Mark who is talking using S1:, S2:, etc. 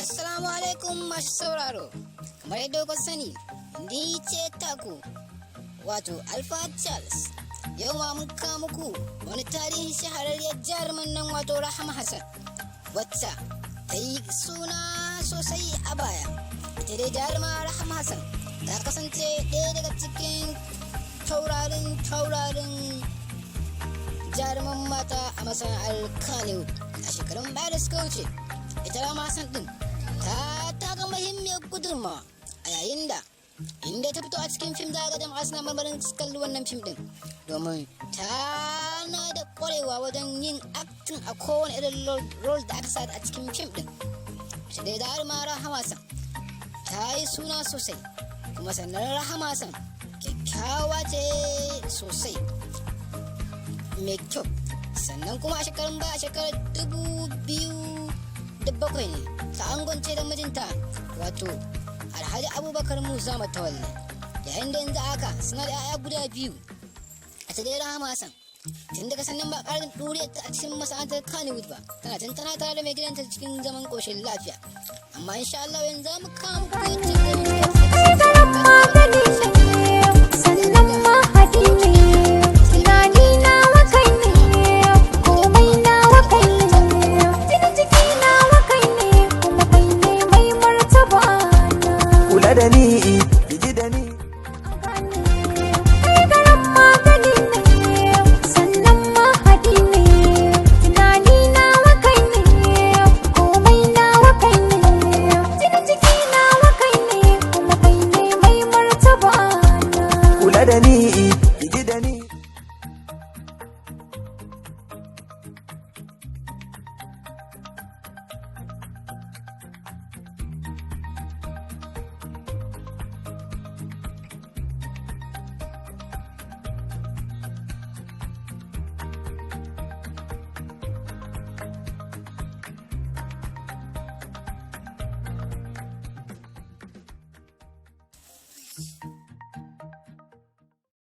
S1: Assalamu alaikum masu sauraro, kamar yadda kuka sani, ni ce taku wato Alpha Charles. Yau ma mun kawo muku wani tarihin shahararriyar jaruman nan wato Rahama Hassan, wacce ta yi suna sosai a baya. Ita dai jaruma Rahama Hassan ta kasance ɗaya daga cikin taurarin jaruman mata a masana'ar Kannywood a shekarun baya da suka wuce. Ita Rahama Hassan ɗin ta taka muhimmiyar gudunmawa a yayin da inda ta fito a cikin fim da ga jama'a suna marmarin kalli wannan fim din, domin ta na da kwarewa wajen yin acting a kowane irin role da aka sa a cikin fim din. Shi dai jaruma Rahama Hassan ta yi suna sosai, kuma sannan Rahama Hassan kyakkyawa ce sosai, mai kyau. Sannan kuma a shekarar 2007 ne ta angonce da mijinta wato Alhaji Abubakar Musa Matawalle, yayin da yanzu haka suna da 'ya'ya guda 2. A ta dai Rahama Hassan tun daga sannan ba ƙarin ɗuriyar ta a cikin masana'antar Kannywood ba, tana tare da mai gidanta cikin zaman ƙoshin lafiya. Amma insha Allah yanzu za mu kawo muku